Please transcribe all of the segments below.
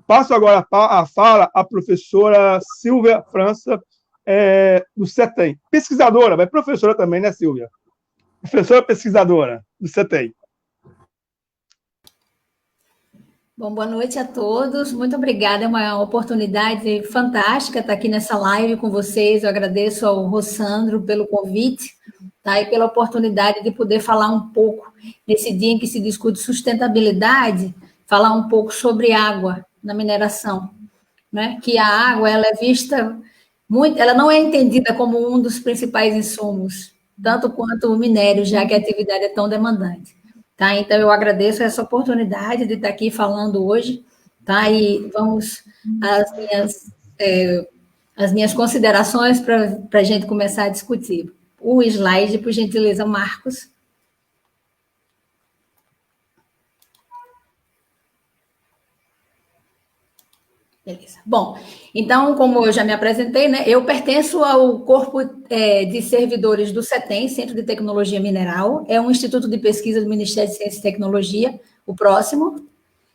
Passo agora a fala à professora Silvia França, do CETEM. Pesquisadora, mas professora também, né, Silvia? Professora pesquisadora do CETEM. Bom, boa noite a todos. Muito obrigada. É uma oportunidade fantástica estar aqui nessa live com vocês. Eu agradeço ao Rossandro pelo convite, tá? E pela oportunidade de poder falar um pouco nesse dia em que se discute sustentabilidade, falar um pouco sobre água na mineração, né? Que a água ela é vista muito, ela não é entendida como um dos principais insumos, tanto quanto o minério, já que a atividade é tão demandante. Tá? Então, eu agradeço essa oportunidade de estar aqui falando hoje, tá? E vamos às minhas considerações para a gente começar a discutir. O slide, por gentileza, Marcos. Beleza. Bom, então, como eu já me apresentei, né, eu pertenço ao corpo de servidores do CETEM, Centro de Tecnologia Mineral, é um instituto de pesquisa do Ministério de Ciência e Tecnologia, o próximo,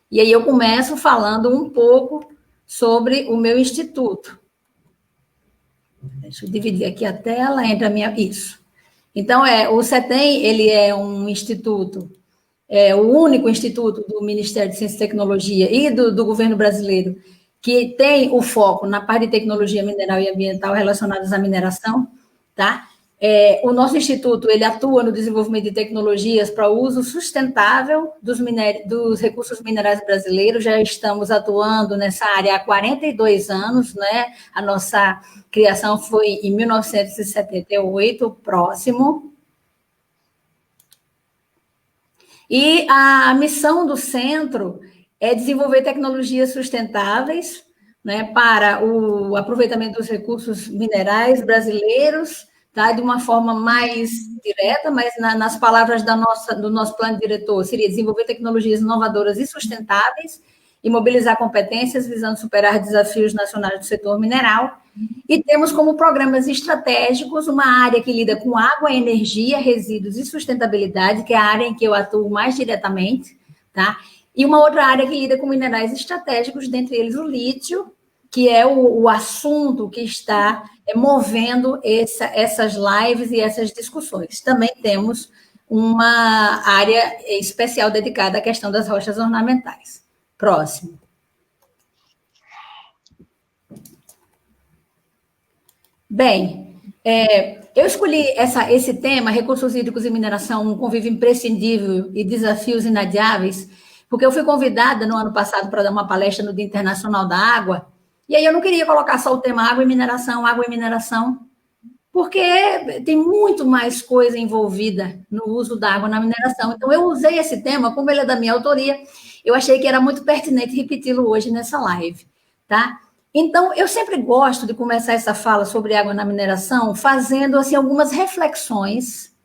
e aí eu começo falando um pouco sobre o meu instituto. Deixa eu dividir aqui a tela, entra a minha... Isso. Então, o CETEM, ele é um instituto, o único instituto do Ministério de Ciência e Tecnologia e do governo brasileiro que tem o foco na parte de tecnologia mineral e ambiental relacionadas à mineração, tá? O nosso instituto ele atua no desenvolvimento de tecnologias para o uso sustentável dos recursos minerais brasileiros. Já estamos atuando nessa área há 42 anos, né? A nossa criação foi em 1978, próximo. E a missão do centro é desenvolver tecnologias sustentáveis, né, para o aproveitamento dos recursos minerais brasileiros, tá, de uma forma mais direta, mas nas palavras do nosso plano diretor, seria desenvolver tecnologias inovadoras e sustentáveis e mobilizar competências visando superar desafios nacionais do setor mineral. E temos como programas estratégicos uma área que lida com água, energia, resíduos e sustentabilidade, que é a área em que eu atuo mais diretamente, tá? E uma outra área que lida com minerais estratégicos, dentre eles o lítio, que é o assunto que está movendo essas lives e essas discussões. Também temos uma área especial dedicada à questão das rochas ornamentais. Próximo. Bem, eu escolhi esse tema, recursos hídricos e mineração, um convívio imprescindível e desafios inadiáveis, porque eu fui convidada no ano passado para dar uma palestra no Dia Internacional da Água, e aí eu não queria colocar só o tema água e mineração, porque tem muito mais coisa envolvida no uso da água na mineração. Então, eu usei esse tema, como ele é da minha autoria, eu achei que era muito pertinente repeti-lo hoje nessa live, tá? Então, eu sempre gosto de começar essa fala sobre água na mineração fazendo assim, algumas reflexões,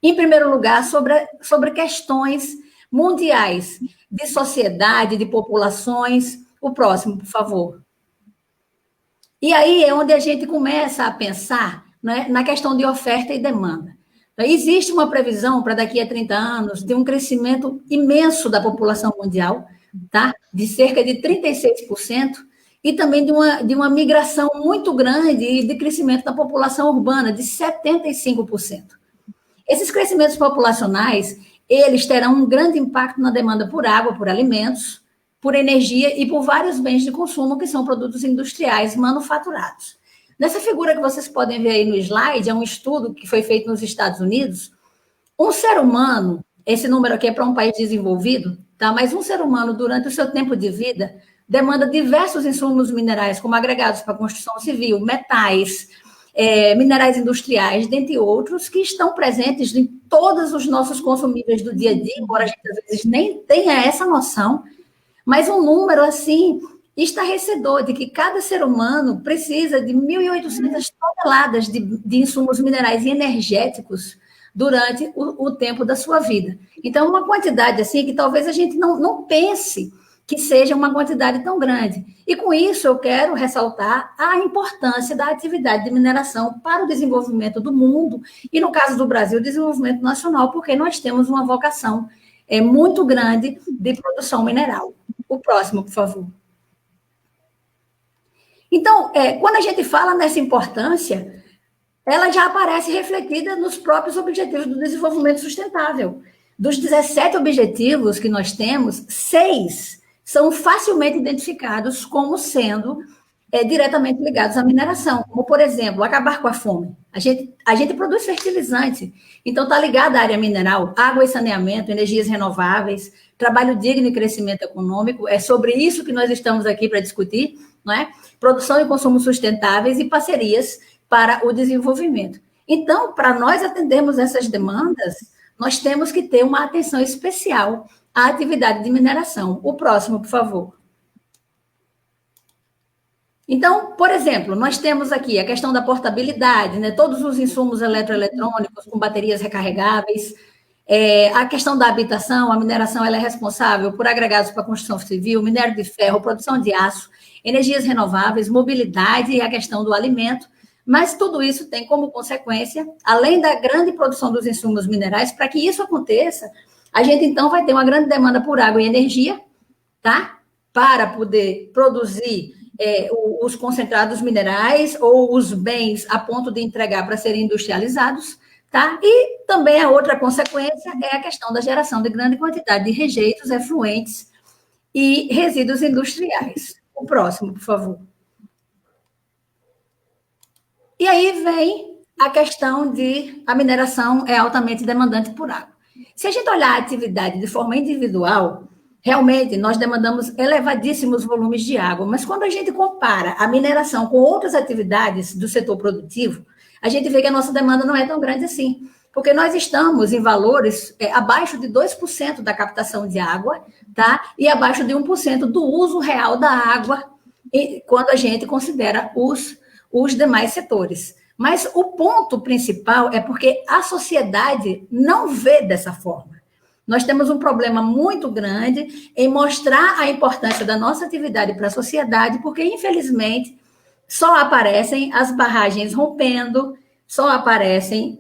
em primeiro lugar, sobre questões mundiais, de sociedade, de populações. O próximo, por favor. E aí é onde a gente começa a pensar, né, na questão de oferta e demanda. Existe uma previsão para daqui a 30 anos de um crescimento imenso da população mundial, tá? De cerca de 36%, e também de uma migração muito grande de crescimento da população urbana, de 75%. Esses crescimentos populacionais, eles terão um grande impacto na demanda por água, por alimentos, por energia e por vários bens de consumo que são produtos industriais manufaturados. Nessa figura que vocês podem ver aí no slide, é um estudo que foi feito nos Estados Unidos. Um ser humano, esse número aqui é para um país desenvolvido, tá? Mas um ser humano, durante o seu tempo de vida, demanda diversos insumos minerais, como agregados para a construção civil, metais, minerais industriais, dentre outros, que estão presentes em todos os nossos consumíveis do dia a dia, embora a gente às vezes nem tenha essa noção, mas um número assim estarrecedor de que cada ser humano precisa de 1.800 toneladas de insumos minerais e energéticos durante o tempo da sua vida. Então, uma quantidade assim que talvez a gente não pense que seja uma quantidade tão grande. E com isso eu quero ressaltar a importância da atividade de mineração para o desenvolvimento do mundo e, no caso do Brasil, o desenvolvimento nacional, porque nós temos uma vocação muito grande de produção mineral. O próximo, por favor. Então, quando a gente fala nessa importância, ela já aparece refletida nos próprios Objetivos do Desenvolvimento Sustentável. Dos 17 objetivos que nós temos, 6 são facilmente identificados como sendo diretamente ligados à mineração, como, por exemplo, acabar com a fome. A gente produz fertilizante, então está ligado à área mineral, água e saneamento, energias renováveis, trabalho digno e crescimento econômico, é sobre isso que nós estamos aqui para discutir, não é? Produção e consumo sustentáveis e parcerias para o desenvolvimento. Então, para nós atendermos essas demandas, nós temos que ter uma atenção especial à atividade de mineração. O próximo, por favor. Então, por exemplo, nós temos aqui a questão da portabilidade, né? Todos os insumos eletroeletrônicos com baterias recarregáveis, a questão da habitação, a mineração ela é responsável por agregados para a construção civil, minério de ferro, produção de aço, energias renováveis, mobilidade e a questão do alimento, mas tudo isso tem como consequência, além da grande produção dos insumos minerais, para que isso aconteça, a gente então vai ter uma grande demanda por água e energia, tá? Para poder produzir os concentrados minerais ou os bens a ponto de entregar para serem industrializados, tá? E também a outra consequência é a questão da geração de grande quantidade de rejeitos, efluentes e resíduos industriais. O próximo, por favor. E aí vem a questão de a mineração é altamente demandante por água. Se a gente olhar a atividade de forma individual, realmente, nós demandamos elevadíssimos volumes de água, mas quando a gente compara a mineração com outras atividades do setor produtivo, a gente vê que a nossa demanda não é tão grande assim, porque nós estamos em valores abaixo de 2% da captação de água, tá? E abaixo de 1% do uso real da água, quando a gente considera os demais setores. Mas o ponto principal é porque a sociedade não vê dessa forma. Nós temos um problema muito grande em mostrar a importância da nossa atividade para a sociedade, porque, infelizmente, só aparecem as barragens rompendo, só aparecem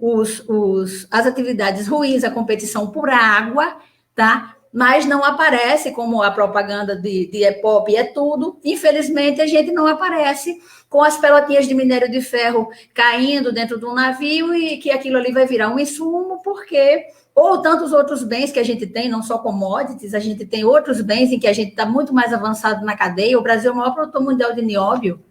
as atividades ruins, a competição por água, tá? Mas não aparece, como a propaganda de EPOP é tudo, infelizmente a gente não aparece com as pelotinhas de minério de ferro caindo dentro de um navio e que aquilo ali vai virar um insumo, porque... Ou tantos outros bens que a gente tem, não só commodities, a gente tem outros bens em que a gente está muito mais avançado na cadeia. O Brasil é o maior produtor mundial de nióbio,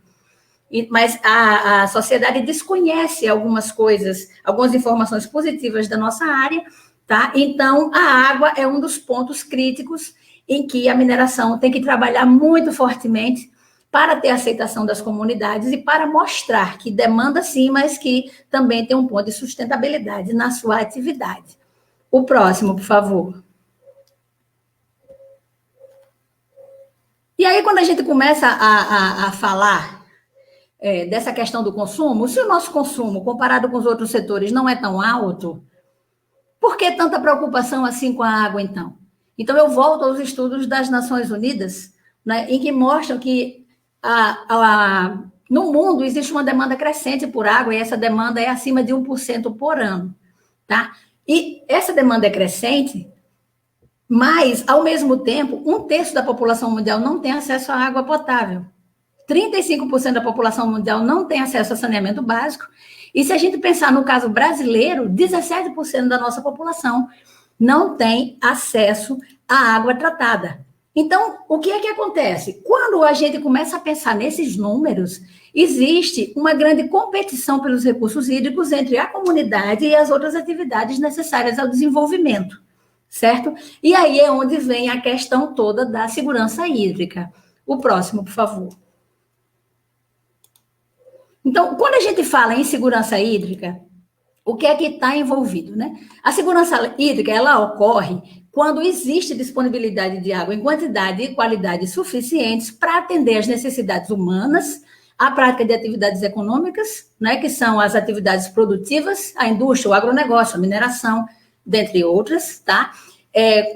mas a sociedade desconhece algumas coisas, algumas informações positivas da nossa área, tá? Então, a água é um dos pontos críticos em que a mineração tem que trabalhar muito fortemente para ter aceitação das comunidades e para mostrar que demanda sim, mas que também tem um ponto de sustentabilidade na sua atividade. O próximo, por favor. E aí, quando a gente começa a falar dessa questão do consumo, se o nosso consumo, comparado com os outros setores, não é tão alto, por que tanta preocupação assim com a água, então? Então, eu volto aos estudos das Nações Unidas, né, em que mostram que no mundo existe uma demanda crescente por água, e essa demanda é acima de 1% por ano, tá? E essa demanda é crescente, mas, ao mesmo tempo, 1/3 da população mundial não tem acesso à água potável. 35% da população mundial não tem acesso a saneamento básico. E se a gente pensar no caso brasileiro, 17% da nossa população não tem acesso à água tratada. Então, o que é que acontece? Quando a gente começa a pensar nesses números, existe uma grande competição pelos recursos hídricos entre a comunidade e as outras atividades necessárias ao desenvolvimento, certo? E aí é onde vem a questão toda da segurança hídrica. O próximo, por favor. Então, quando a gente fala em segurança hídrica, o que é que está envolvido, né? A segurança hídrica, ela ocorre quando existe disponibilidade de água em quantidade e qualidade suficientes para atender às necessidades humanas, a prática de atividades econômicas, né, que são as atividades produtivas, a indústria, o agronegócio, a mineração, dentre outras, tá?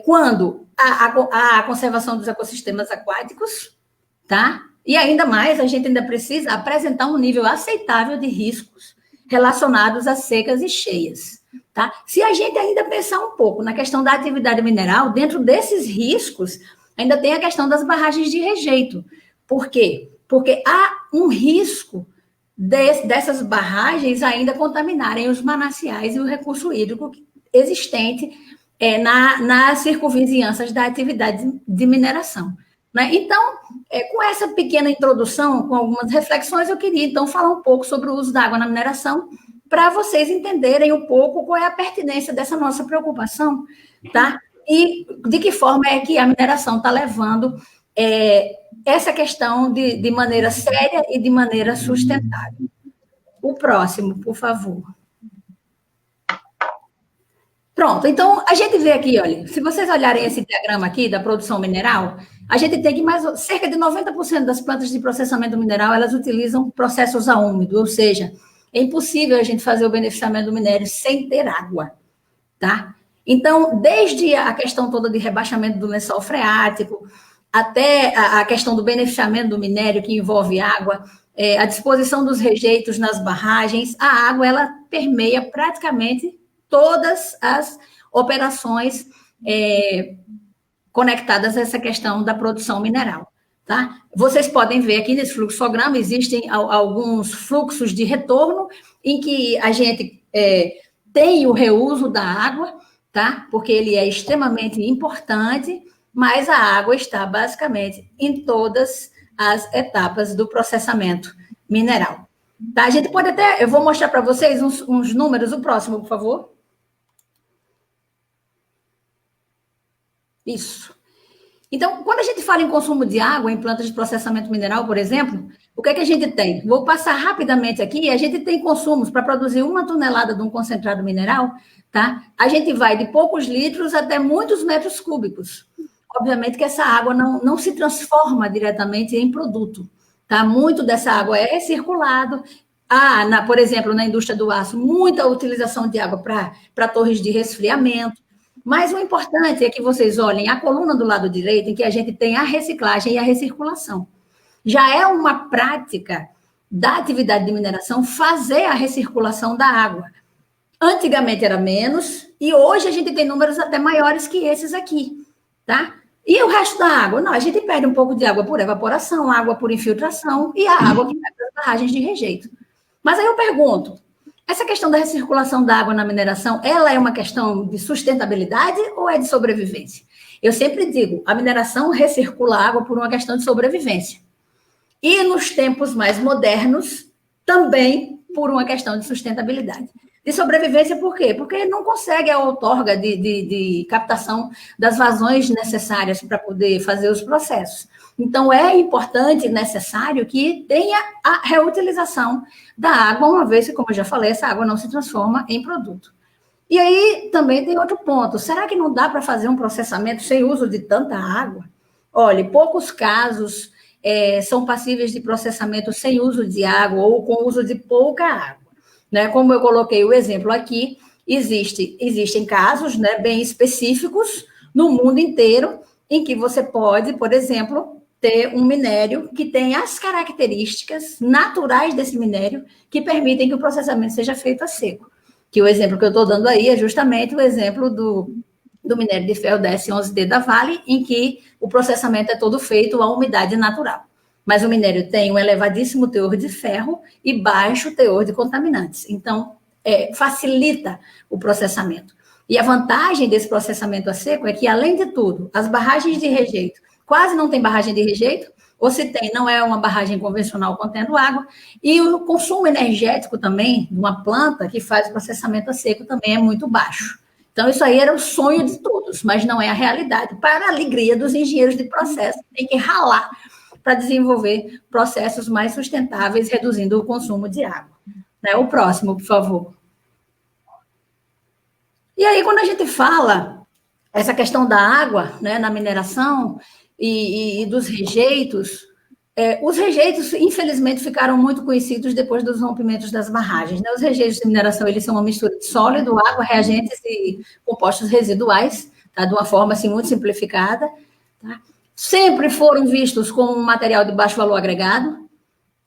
Quando a conservação dos ecossistemas aquáticos, tá? E ainda mais, a gente ainda precisa apresentar um nível aceitável de riscos relacionados a secas e cheias, tá? Se a gente ainda pensar um pouco na questão da atividade mineral, dentro desses riscos, ainda tem a questão das barragens de rejeito. Por quê? porque há um risco dessas barragens ainda contaminarem os mananciais e o recurso hídrico existente nas circunvizinhanças da atividade de mineração. Né? Então, com essa pequena introdução, com algumas reflexões, eu queria, então, falar um pouco sobre o uso da água na mineração, para vocês entenderem um pouco qual é a pertinência dessa nossa preocupação, tá? E de que forma é que a mineração está levando essa questão de maneira séria e de maneira sustentável. O próximo, por favor. Pronto, então a gente vê aqui, olha, se vocês olharem esse diagrama aqui da produção mineral, a gente tem que cerca de 90% das plantas de processamento mineral, elas utilizam processos a úmido, ou seja, é impossível a gente fazer o beneficiamento do minério sem ter água, tá? Então, desde a questão toda de rebaixamento do lençol freático, até a questão do beneficiamento do minério, que envolve água, a disposição dos rejeitos nas barragens, a água, ela permeia praticamente todas as operações conectadas a essa questão da produção mineral. Tá? Vocês podem ver aqui nesse fluxograma, existem alguns fluxos de retorno em que a gente tem o reuso da água, tá? Porque ele é extremamente importante, mas a água está basicamente em todas as etapas do processamento mineral. Tá? A gente pode até, eu vou mostrar para vocês uns números, o próximo, por favor. Isso. Então, quando a gente fala em consumo de água em plantas de processamento mineral, por exemplo, o que é que a gente tem? Vou passar rapidamente aqui. A gente tem consumos para produzir 1 tonelada de um concentrado mineral, tá? A gente vai de poucos litros até muitos metros cúbicos. Obviamente que essa água não se transforma diretamente em produto, tá? Muito dessa água é circulado. Por exemplo, na indústria do aço, muita utilização de água para torres de resfriamento. Mas o importante é que vocês olhem a coluna do lado direito, em que a gente tem a reciclagem e a recirculação. Já é uma prática da atividade de mineração fazer a recirculação da água. Antigamente era menos, e hoje a gente tem números até maiores que esses aqui, tá? E o resto da água? Não, a gente perde um pouco de água por evaporação, água por infiltração e a água que vai para as barragens de rejeito. Mas aí eu pergunto, essa questão da recirculação da água na mineração, ela é uma questão de sustentabilidade ou é de sobrevivência? Eu sempre digo, a mineração recircula a água por uma questão de sobrevivência. E nos tempos mais modernos, também por uma questão de sustentabilidade. De sobrevivência por quê? Porque não consegue a outorga de captação das vazões necessárias para poder fazer os processos. Então, é importante e necessário que tenha a reutilização da água, uma vez que, como eu já falei, essa água não se transforma em produto. E aí, também tem outro ponto. Será que não dá para fazer um processamento sem uso de tanta água? Olha, poucos casos são passíveis de processamento sem uso de água ou com uso de pouca água. Né? Como eu coloquei o exemplo aqui, existem casos, né, bem específicos no mundo inteiro em que você pode, por exemplo, ter um minério que tem as características naturais desse minério que permitem que o processamento seja feito a seco. Que o exemplo que eu estou dando aí é justamente o exemplo do minério de ferro DS11D da Vale, em que o processamento é todo feito à umidade natural. Mas o minério tem um elevadíssimo teor de ferro e baixo teor de contaminantes. Então, facilita o processamento. E a vantagem desse processamento a seco é que, além de tudo, as barragens de rejeito quase não tem barragem de rejeito, ou se tem, não é uma barragem convencional contendo água, e o consumo energético também de uma planta que faz o processamento a seco também é muito baixo. Então, isso aí era o sonho de todos, mas não é a realidade. Para a alegria dos engenheiros de processo, tem que ralar para desenvolver processos mais sustentáveis, reduzindo o consumo de água. Né? O próximo, por favor. E aí, quando a gente fala essa questão da água, né, na mineração e dos rejeitos, os rejeitos, infelizmente, ficaram muito conhecidos depois dos rompimentos das barragens. Né? Os rejeitos de mineração, eles são uma mistura de sólido, água, reagentes e compostos residuais, tá? De uma forma assim, muito simplificada. Tá? Sempre foram vistos como um material de baixo valor agregado,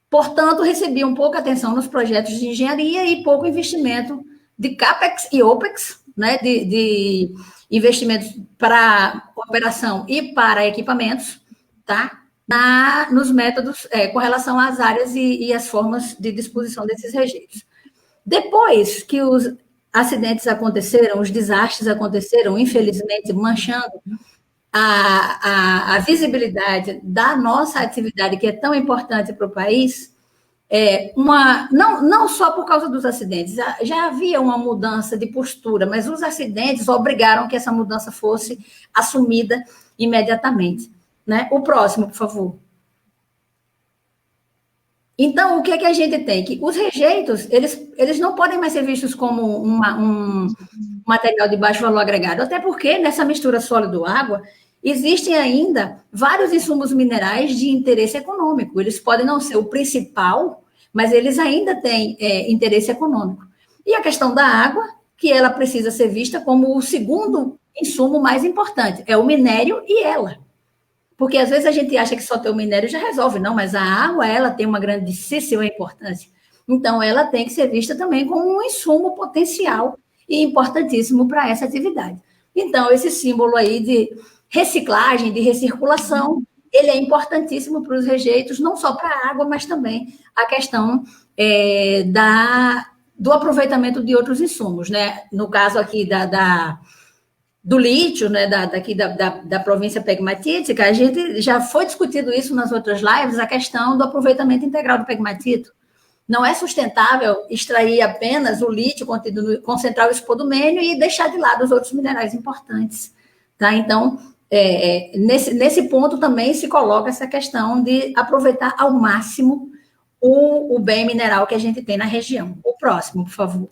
portanto, recebiam pouca atenção nos projetos de engenharia e pouco investimento de CAPEX e OPEX, né? de investimentos para operação e para equipamentos, tá? nos métodos com relação às áreas e as formas de disposição desses rejeitos. Depois que os acidentes aconteceram, os desastres aconteceram, infelizmente, manchando a visibilidade da nossa atividade, que é tão importante para o país, não só por causa dos acidentes, já havia uma mudança de postura, mas os acidentes obrigaram que essa mudança fosse assumida imediatamente. Né? O próximo, por favor. Então, o que é que a gente tem? Que os rejeitos, eles não podem mais ser vistos como um material de baixo valor agregado, até porque nessa mistura sólido-água existem ainda vários insumos minerais de interesse econômico. Eles podem não ser o principal, mas eles ainda têm interesse econômico. E a questão da água, que ela precisa ser vista como o segundo insumo mais importante, é o minério e ela. Porque às vezes a gente acha que só ter o minério já resolve, não, mas a água, ela tem uma grandíssima importância. Então, ela tem que ser vista também como um insumo potencial e importantíssimo para essa atividade. Então, esse símbolo aí de reciclagem, de recirculação, ele é importantíssimo para os rejeitos, não só para a água, mas também a questão do aproveitamento de outros insumos, né? No caso aqui do lítio, né, daqui da província pegmatítica, a gente já foi discutido isso nas outras lives, a questão do aproveitamento integral do pegmatito. Não é sustentável extrair apenas o lítio, concentrar o espodumênio e deixar de lado os outros minerais importantes. Tá? Então, nesse ponto também se coloca essa questão de aproveitar ao máximo o bem mineral que a gente tem na região. O próximo, por favor.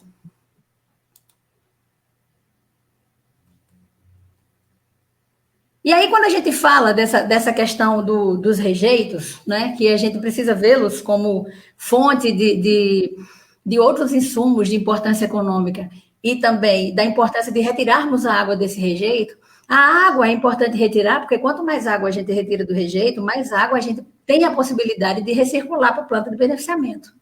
E aí, quando a gente fala dessa questão dos rejeitos, né, que a gente precisa vê-los como fonte de outros insumos de importância econômica e também da importância de retirarmos a água desse rejeito, a água é importante retirar, porque quanto mais água a gente retira do rejeito, mais água a gente tem a possibilidade de recircular para a planta de beneficiamento.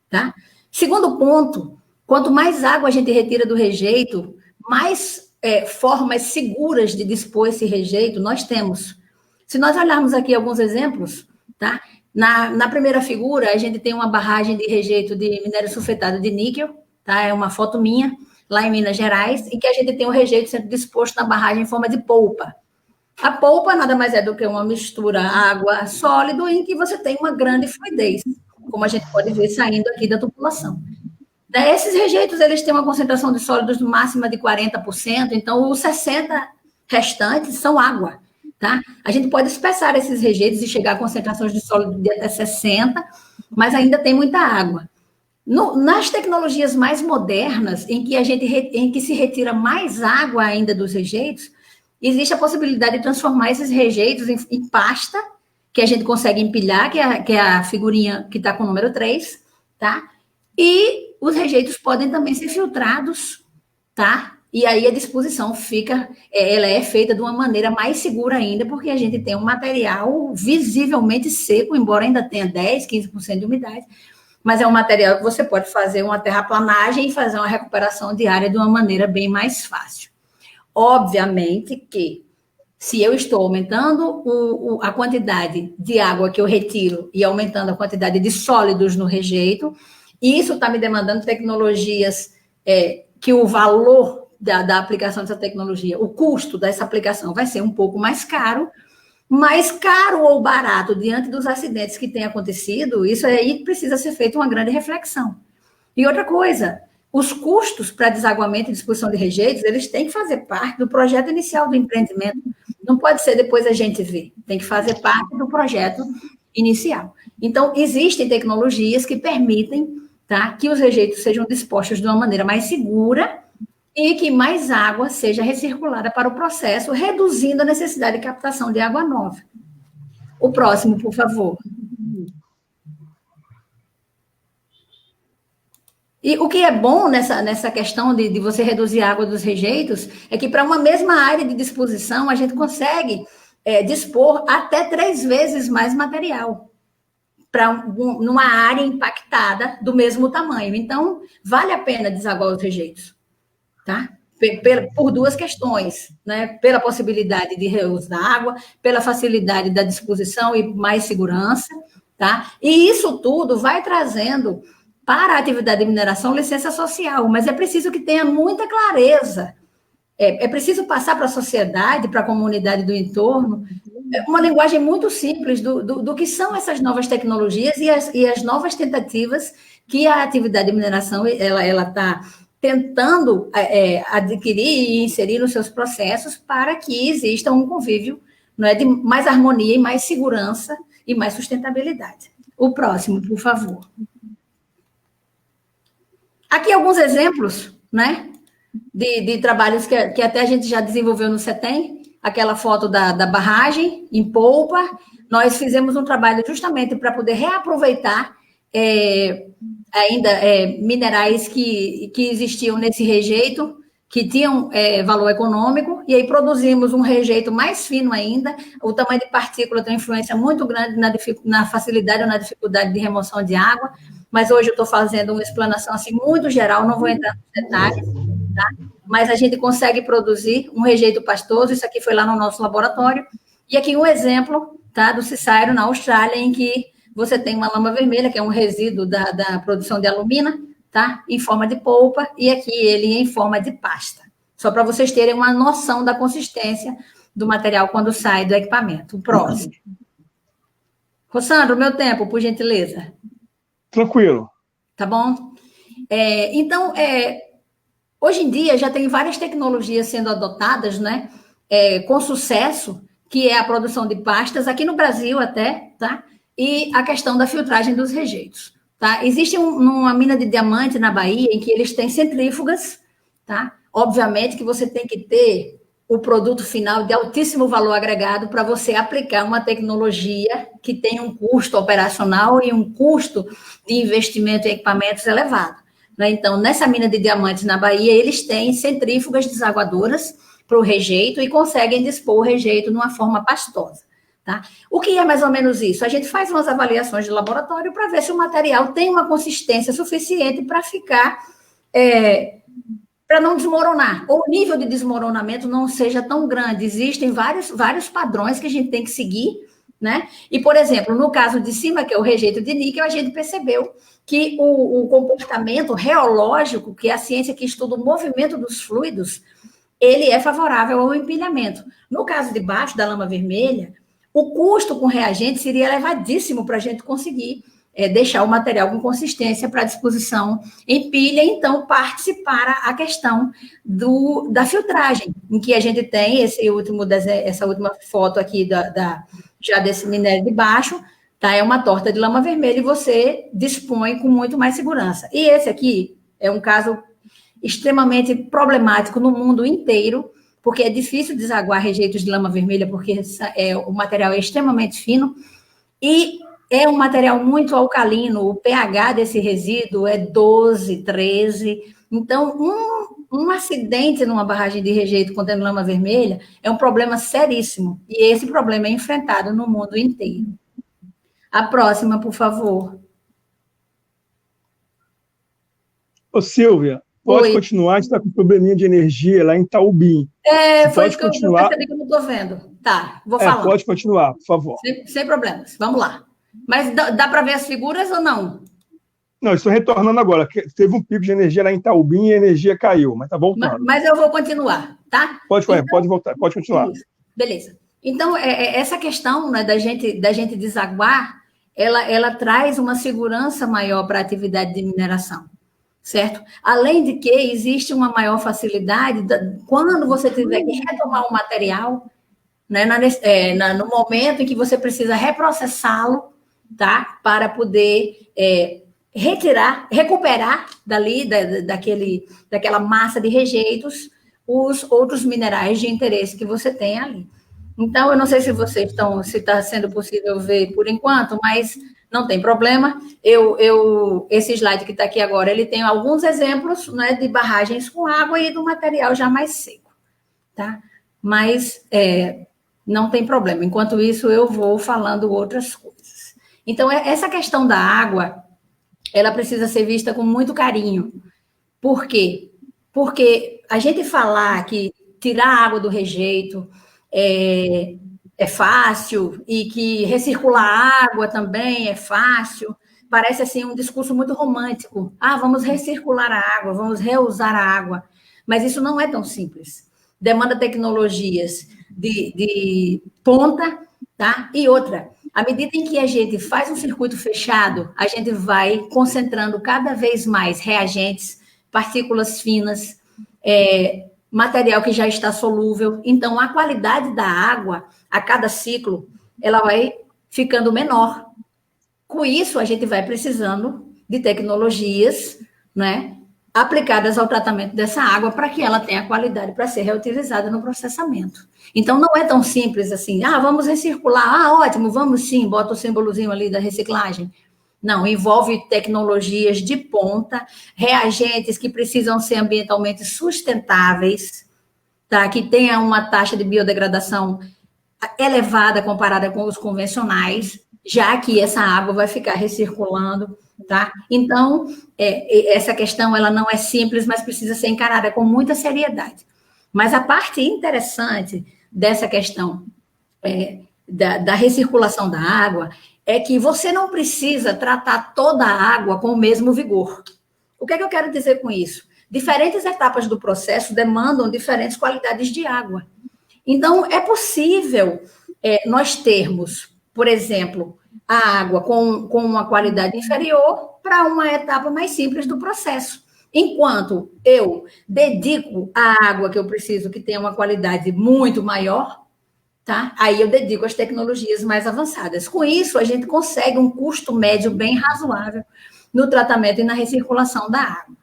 Tá? Segundo ponto, quanto mais água a gente retira do rejeito, mais formas seguras de dispor esse rejeito nós temos. Se nós olharmos aqui alguns exemplos, tá? Na primeira figura, a gente tem uma barragem de rejeito de minério sulfetado de níquel, tá? É uma foto minha, lá em Minas Gerais, em que a gente tem o rejeito sendo disposto na barragem em forma de polpa. A polpa nada mais é do que uma mistura água-sólido em que você tem uma grande fluidez, como a gente pode ver saindo aqui da tubulação. Esses rejeitos, eles têm uma concentração de sólidos máxima de 40%, então os 60% restantes são água, tá? A gente pode espessar esses rejeitos e chegar a concentrações de sólido de até 60%, mas ainda tem muita água. Nas tecnologias mais modernas, em que se retira mais água ainda dos rejeitos, existe a possibilidade de transformar esses rejeitos em pasta, que a gente consegue empilhar, que é a figurinha que está com o número 3, tá? E os rejeitos podem também ser filtrados, tá? E aí a disposição ela é feita de uma maneira mais segura ainda, porque a gente tem um material visivelmente seco, embora ainda tenha 10%, 15% de umidade, mas é um material que você pode fazer uma terraplanagem e fazer uma recuperação diária de uma maneira bem mais fácil. Obviamente que, se eu estou aumentando a quantidade de água que eu retiro e aumentando a quantidade de sólidos no rejeito, isso está me demandando tecnologias que o valor da aplicação dessa tecnologia, o custo dessa aplicação vai ser um pouco mais caro ou barato diante dos acidentes que têm acontecido, isso aí precisa ser feita uma grande reflexão. E outra coisa, os custos para desaguamento e disposição de rejeitos, eles têm que fazer parte do projeto inicial do empreendimento. Não pode ser depois a gente ver, tem que fazer parte do projeto inicial. Então, existem tecnologias que permitem, tá, que os rejeitos sejam dispostos de uma maneira mais segura e que mais água seja recirculada para o processo, reduzindo a necessidade de captação de água nova. O próximo, por favor. E o que é bom nessa questão de você reduzir a água dos rejeitos é que para uma mesma área de disposição a gente consegue dispor até 3 vezes mais material numa área impactada do mesmo tamanho. Então, vale a pena desaguar os rejeitos. Tá? por duas questões, né? Pela possibilidade de reuso da água, pela facilidade da disposição e mais segurança, tá? E isso tudo vai trazendo para a atividade de mineração licença social, mas é preciso que tenha muita clareza. É preciso passar para a sociedade, para a comunidade do entorno, uma linguagem muito simples do que são essas novas tecnologias e as novas tentativas que a atividade de mineração ela está tentando adquirir e inserir nos seus processos para que exista um convívio, não é, de mais harmonia e mais segurança e mais sustentabilidade. O próximo, por favor. Aqui alguns exemplos, né, de trabalhos que até a gente já desenvolveu no CETEM, aquela foto da barragem em polpa. Nós fizemos um trabalho justamente para poder reaproveitar ainda minerais que existiam nesse rejeito, que tinham valor econômico, e aí produzimos um rejeito mais fino ainda. O tamanho de partícula tem uma influência muito grande na facilidade ou na dificuldade de remoção de água, mas hoje eu estou fazendo uma explanação assim, muito geral, não vou entrar nos detalhes, tá? Mas a gente consegue produzir um rejeito pastoso. Isso aqui foi lá no nosso laboratório, e aqui um exemplo, tá, do Cicero, na Austrália, em que você tem uma lama vermelha, que é um resíduo da produção de alumina, tá, em forma de polpa, e aqui ele em forma de pasta. Só para vocês terem uma noção da consistência do material quando sai do equipamento. O próximo. Rossandro, meu tempo, por gentileza. Tranquilo. Tá bom? Então, hoje em dia já tem várias tecnologias sendo adotadas, né, com sucesso, que é a produção de pastas, aqui no Brasil até, tá? E a questão da filtragem dos rejeitos, tá? Existe uma mina de diamante na Bahia em que eles têm centrífugas, tá? Obviamente que você tem que ter o produto final de altíssimo valor agregado para você aplicar uma tecnologia que tem um custo operacional e um custo de investimento em equipamentos elevado, né? Então, nessa mina de diamantes na Bahia, eles têm centrífugas desaguadoras para o rejeito e conseguem dispor o rejeito de uma forma pastosa, tá? O que é mais ou menos isso? A gente faz umas avaliações de laboratório para ver se o material tem uma consistência suficiente para ficar, para não desmoronar, ou o nível de desmoronamento não seja tão grande. Existem vários padrões que a gente tem que seguir, né? E, por exemplo, no caso de cima, que é o rejeito de níquel, a gente percebeu que o comportamento reológico, que é a ciência que estuda o movimento dos fluidos, ele é favorável ao empilhamento. No caso de baixo, da lama vermelha, o custo com reagente seria elevadíssimo para a gente conseguir deixar o material com consistência para disposição em pilha. Então, parte-se para a questão da filtragem, em que a gente tem essa última foto aqui já desse minério de baixo, tá? É uma torta de lama vermelha e você dispõe com muito mais segurança. E esse aqui é um caso extremamente problemático no mundo inteiro, porque é difícil desaguar rejeitos de lama vermelha, porque o material é extremamente fino e é um material muito alcalino. O pH desse resíduo é 12, 13. Então, um acidente numa barragem de rejeito contendo lama vermelha é um problema seríssimo. E esse problema é enfrentado no mundo inteiro. A próxima, por favor. Ô, Silvia, pode continuar. A gente está com probleminha de energia lá em Itaubim. Foi isso que eu percebi que eu não estou vendo. Tá, vou falar. Pode continuar, por favor. Sem problemas. Vamos lá. Mas dá para ver as figuras ou não? Não, estou retornando agora. Teve um pico de energia lá em Itaubim e a energia caiu, mas está voltando. Mas eu vou continuar, tá? Pode voltar, pode continuar. Beleza. Então, essa questão, né, da gente desaguar, ela traz uma segurança maior para a atividade de mineração, certo? Além de que existe uma maior facilidade quando você tiver que retomar um material, né, no momento em que você precisa reprocessá-lo, tá? Para poder recuperar dali, daquela massa de rejeitos, os outros minerais de interesse que você tem ali. Então, eu não sei se está sendo possível ver por enquanto, mas não tem problema. Esse slide que está aqui agora, ele tem alguns exemplos, né, de barragens com água e do material já mais seco, tá? Mas não tem problema. Enquanto isso, eu vou falando outras coisas. Então, essa questão da água, ela precisa ser vista com muito carinho. Por quê? Porque a gente falar que tirar a água do rejeito é fácil e que recircular água também é fácil, parece assim um discurso muito romântico. Ah, vamos recircular a água, vamos reusar a água. Mas isso não é tão simples. Demanda tecnologias de ponta, tá? E outra, à medida em que a gente faz um circuito fechado, a gente vai concentrando cada vez mais reagentes, partículas finas, material que já está solúvel. Então, a qualidade da água, a cada ciclo, ela vai ficando menor. Com isso, a gente vai precisando de tecnologias, né, aplicadas ao tratamento dessa água para que ela tenha qualidade para ser reutilizada no processamento. Então, não é tão simples assim, vamos recircular, ótimo, vamos sim, bota o símbolozinho ali da reciclagem. Não, envolve tecnologias de ponta, reagentes que precisam ser ambientalmente sustentáveis, tá? Que tenha uma taxa de biodegradação elevada comparada com os convencionais, já que essa água vai ficar recirculando, tá? Então, essa questão ela não é simples, mas precisa ser encarada com muita seriedade. Mas a parte interessante dessa questão da recirculação da água é que você não precisa tratar toda a água com o mesmo vigor. O que é que eu quero dizer com isso? Diferentes etapas do processo demandam diferentes qualidades de água. Então, é possível nós termos, por exemplo, a água com uma qualidade inferior para uma etapa mais simples do processo. Enquanto eu dedico a água que eu preciso que tenha uma qualidade muito maior, tá? Aí eu dedico às tecnologias mais avançadas. Com isso, a gente consegue um custo médio bem razoável no tratamento e na recirculação da água.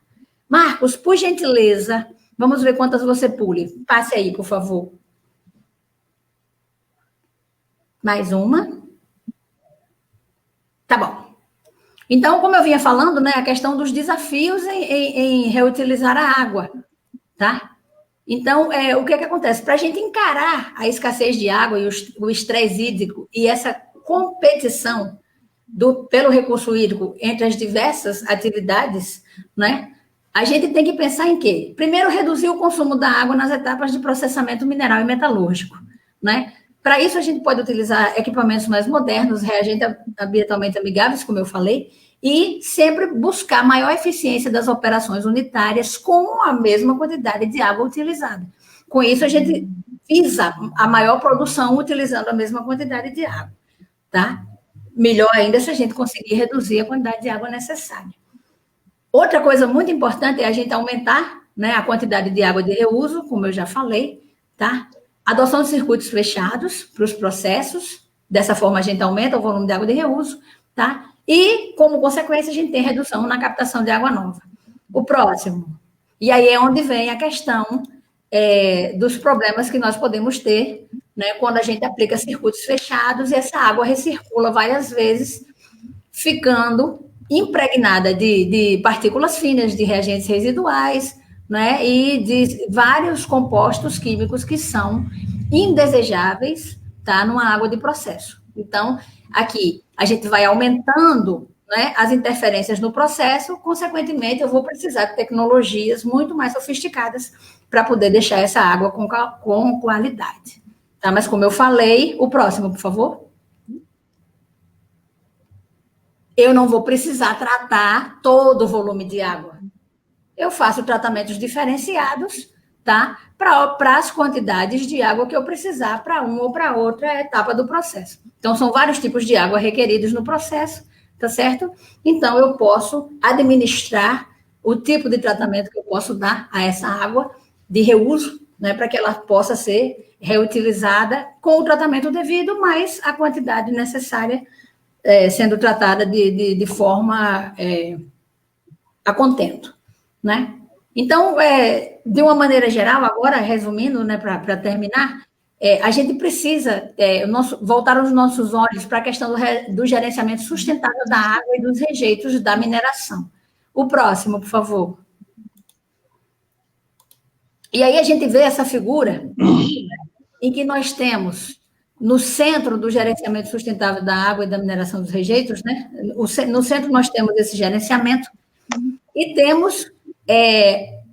Marcos, por gentileza, vamos ver quantas você pule. Passe aí, por favor. Mais uma. Tá bom. Então, como eu vinha falando, né, a questão dos desafios em reutilizar a água, tá? Então, o que acontece? Para a gente encarar a escassez de água e o estresse hídrico e essa competição pelo recurso hídrico entre as diversas atividades, né? A gente tem que pensar em quê? Primeiro, reduzir o consumo da água nas etapas de processamento mineral e metalúrgico, né? Para isso, a gente pode utilizar equipamentos mais modernos, reagentes ambientalmente amigáveis, como eu falei, e sempre buscar maior eficiência das operações unitárias com a mesma quantidade de água utilizada. Com isso, a gente visa a maior produção utilizando a mesma quantidade de água, tá? Melhor ainda se a gente conseguir reduzir a quantidade de água necessária. Outra coisa muito importante é a gente aumentar, né, a quantidade de água de reuso, como eu já falei, tá? Adoção de circuitos fechados para os processos, dessa forma a gente aumenta o volume de água de reuso, tá? E, como consequência, a gente tem redução na captação de água nova. O próximo. E aí é onde vem a questão dos problemas que nós podemos ter, né, quando a gente aplica circuitos fechados e essa água recircula várias vezes, ficando impregnada de partículas finas, de reagentes residuais, né, e de vários compostos químicos que são indesejáveis, tá, numa água de processo. Então, aqui, a gente vai aumentando, né, as interferências no processo, consequentemente, eu vou precisar de tecnologias muito mais sofisticadas para poder deixar essa água com qualidade. Tá? Mas, como eu falei, o próximo, por favor. Eu não vou precisar tratar todo o volume de água. Eu faço tratamentos diferenciados, tá? Para as quantidades de água que eu precisar para uma ou para outra etapa do processo. Então, são vários tipos de água requeridos no processo, tá certo? Então, eu posso administrar o tipo de tratamento que eu posso dar a essa água de reuso, né, para que ela possa ser reutilizada com o tratamento devido, mas a quantidade necessária sendo tratada de forma a contento, né? Então, de uma maneira geral, agora, resumindo, né, para terminar, a gente precisa voltar os nossos olhos para a questão do gerenciamento sustentável da água e dos rejeitos da mineração. O próximo, por favor. E aí a gente vê essa figura em que nós temos, no centro do gerenciamento sustentável da água e da mineração dos rejeitos, né? No centro nós temos esse gerenciamento e temos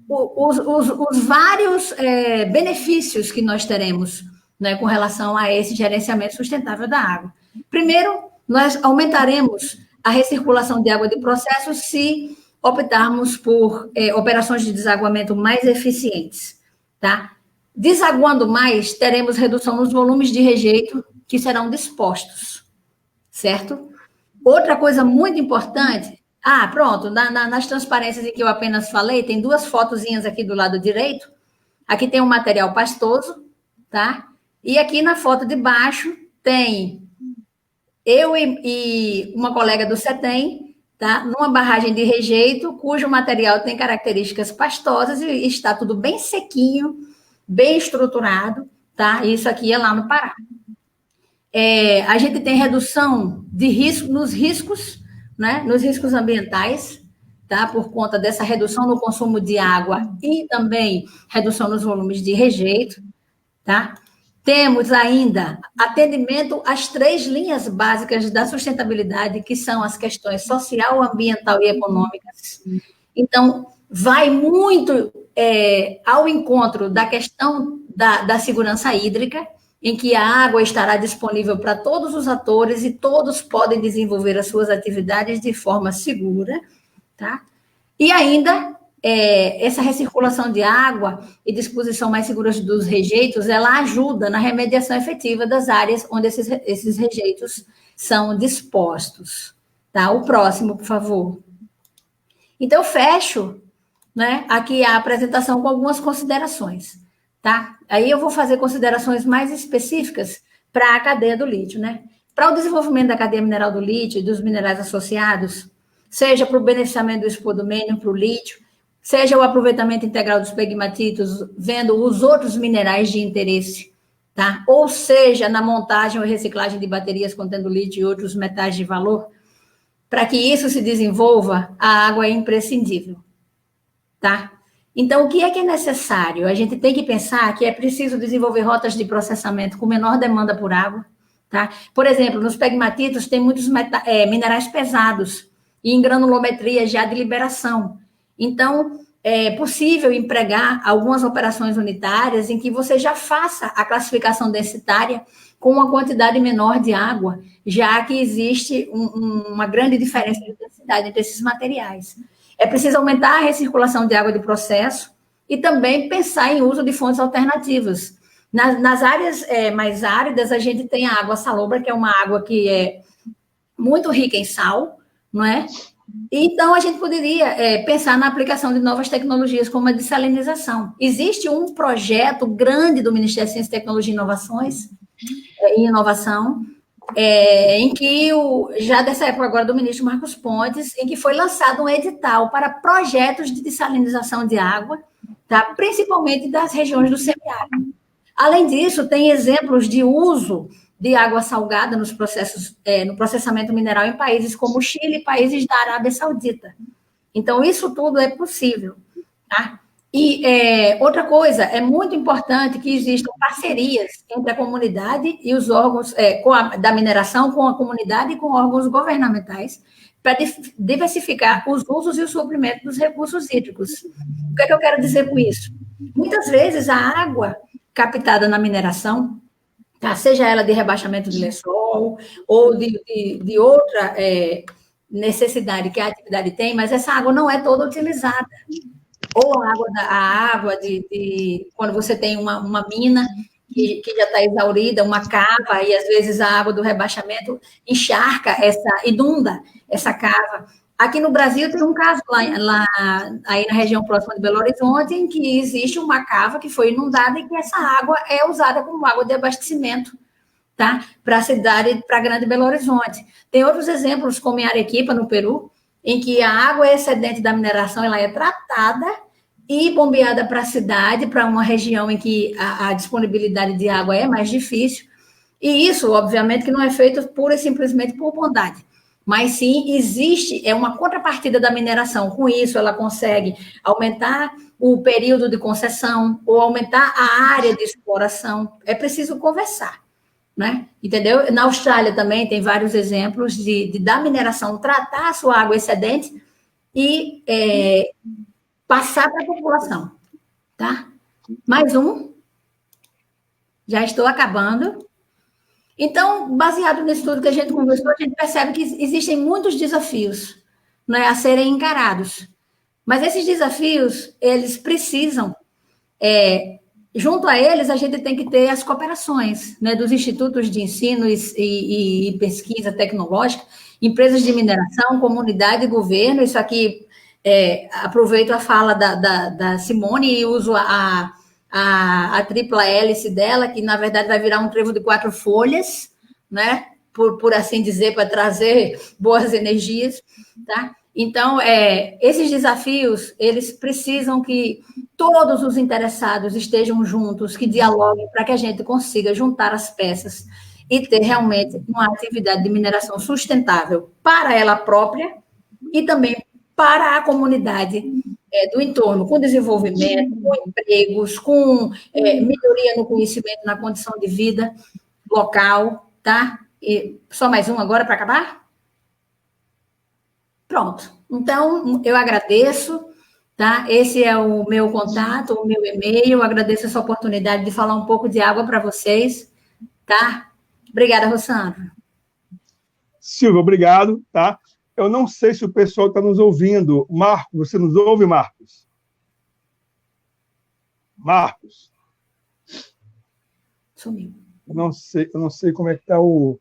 os vários benefícios que nós teremos, né, com relação a esse gerenciamento sustentável da água. Primeiro, nós aumentaremos a recirculação de água de processo se optarmos por operações de desaguamento mais eficientes, tá? Desaguando mais, teremos redução nos volumes de rejeito que serão dispostos, certo? Outra coisa muito importante, pronto, nas transparências em que eu apenas falei, tem 2 fotozinhas aqui do lado direito, aqui tem um material pastoso, tá? E aqui na foto de baixo tem eu e uma colega do CETEM, tá? Numa barragem de rejeito, cujo material tem características pastosas e está tudo bem sequinho, bem estruturado, tá? Isso aqui é lá no Pará. A gente tem redução de risco nos riscos, né? Nos riscos ambientais, tá? Por conta dessa redução no consumo de água e também redução nos volumes de rejeito, tá? Temos ainda atendimento às 3 linhas básicas da sustentabilidade, que são as questões social, ambiental e econômicas. Então, vai muito ao encontro da questão da segurança hídrica, em que a água estará disponível para todos os atores e todos podem desenvolver as suas atividades de forma segura, tá? E ainda, essa recirculação de água e disposição mais segura dos rejeitos, ela ajuda na remediação efetiva das áreas onde esses rejeitos são dispostos, tá? O próximo, por favor. Então, fecho, né, aqui a apresentação com algumas considerações, tá? Aí eu vou fazer considerações mais específicas para a cadeia do lítio, né? Para o desenvolvimento da cadeia mineral do lítio e dos minerais associados, seja para o beneficiamento do espodumênio, para o lítio, seja o aproveitamento integral dos pegmatitos, vendo os outros minerais de interesse, tá? Ou seja, na montagem ou reciclagem de baterias contendo lítio e outros metais de valor, para que isso se desenvolva, a água é imprescindível, tá? Então, o que é necessário? A gente tem que pensar que é preciso desenvolver rotas de processamento com menor demanda por água, tá? Por exemplo, nos pegmatitos tem muitos minerais pesados e em granulometria já de liberação. Então, é possível empregar algumas operações unitárias em que você já faça a classificação densitária com uma quantidade menor de água, já que existe uma grande diferença de densidade entre esses materiais. É preciso aumentar a recirculação de água de processo e também pensar em uso de fontes alternativas. Nas áreas mais áridas, a gente tem a água salobra, que é uma água que é muito rica em sal, não é? Então, a gente poderia pensar na aplicação de novas tecnologias, como a dessalinização. Existe um projeto grande do Ministério da Ciência, Tecnologia e Inovação, em que, já dessa época agora do ministro Marcos Pontes, em que foi lançado um edital para projetos de dessalinização de água, tá? Principalmente das regiões do semiárido. Além disso, tem exemplos de uso de água salgada nos processos, no processamento mineral em países como o Chile e países da Arábia Saudita. Então, isso tudo é possível, tá? E outra coisa, é muito importante que existam parcerias entre a comunidade e os órgãos da mineração, com a comunidade e com órgãos governamentais, para diversificar os usos e o suprimento dos recursos hídricos. O que é que eu quero dizer com isso? Muitas vezes a água captada na mineração, tá, seja ela de rebaixamento de lençol ou de outra necessidade que a atividade tem, mas essa água não é toda utilizada. Ou a água quando você tem uma mina que já está exaurida, uma cava, e às vezes a água do rebaixamento inunda essa cava. Aqui no Brasil tem um caso aí na região próxima de Belo Horizonte, em que existe uma cava que foi inundada e que essa água é usada como água de abastecimento, tá? Para a cidade, para a Grande Belo Horizonte. Tem outros exemplos, como em Arequipa, no Peru, em que a água excedente da mineração ela é tratada e bombeada para a cidade, para uma região em que a disponibilidade de água é mais difícil. E isso, obviamente, que não é feito pura e simplesmente por bondade. Mas sim, existe uma contrapartida da mineração. Com isso, ela consegue aumentar o período de concessão ou aumentar a área de exploração. É preciso conversar, né? Entendeu? Na Austrália também tem vários exemplos da mineração tratar a sua água excedente e passar para a população, tá? Mais um. Já estou acabando. Então, baseado nisso tudo que a gente conversou, a gente percebe que existem muitos desafios, né, a serem encarados. Mas esses desafios, eles precisam, junto a eles, a gente tem que ter as cooperações, né, dos institutos de ensino e pesquisa tecnológica, empresas de mineração, comunidade e governo. Isso aqui, aproveito a fala da Simone e uso a tripla hélice dela, que na verdade vai virar um trevo de 4 folhas, né? Por assim dizer, para trazer boas energias, tá? Então, esses desafios, eles precisam que todos os interessados estejam juntos, que dialoguem para que a gente consiga juntar as peças e ter realmente uma atividade de mineração sustentável para ela própria e também para a comunidade do entorno, com desenvolvimento, com empregos, com melhoria no conhecimento, na condição de vida local, tá? E só mais um agora para acabar? Pronto. Então, eu agradeço, tá? Esse é o meu contato, o meu e-mail. Eu agradeço essa oportunidade de falar um pouco de água para vocês, tá? Obrigada, Rossandra. Silvia, obrigado, tá? Eu não sei se o pessoal está nos ouvindo. Marcos, você nos ouve, Marcos? Marcos? Sumiu. Eu não sei como é que está o...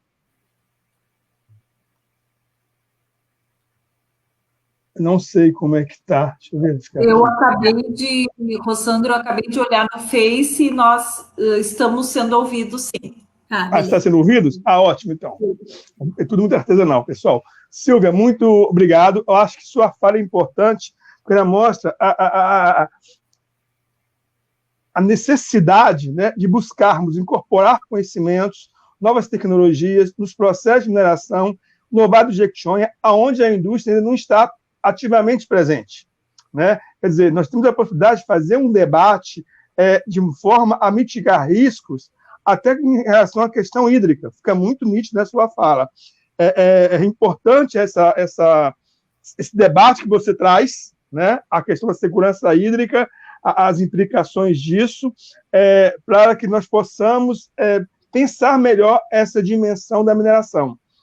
Não sei como é que está. Deixa eu ver. Eu acabei de... Rossandro, eu acabei de olhar no Face e nós estamos sendo ouvidos, sim. Está sendo ouvidos? Ótimo, então. É tudo muito artesanal, pessoal. Silvia, muito obrigado. Eu acho que sua fala é importante, porque ela mostra a necessidade, né, de buscarmos incorporar conhecimentos, novas tecnologias nos processos de mineração no Vale do Jequitinhonha, onde a indústria ainda não está ativamente presente, né? Quer dizer, nós temos a possibilidade de fazer um debate de forma a mitigar riscos, até em relação à questão hídrica. Fica muito nítido na sua fala. É importante esse debate que você traz, né? A questão da segurança hídrica, as implicações disso, para que nós possamos pensar melhor essa dimensão da mineração.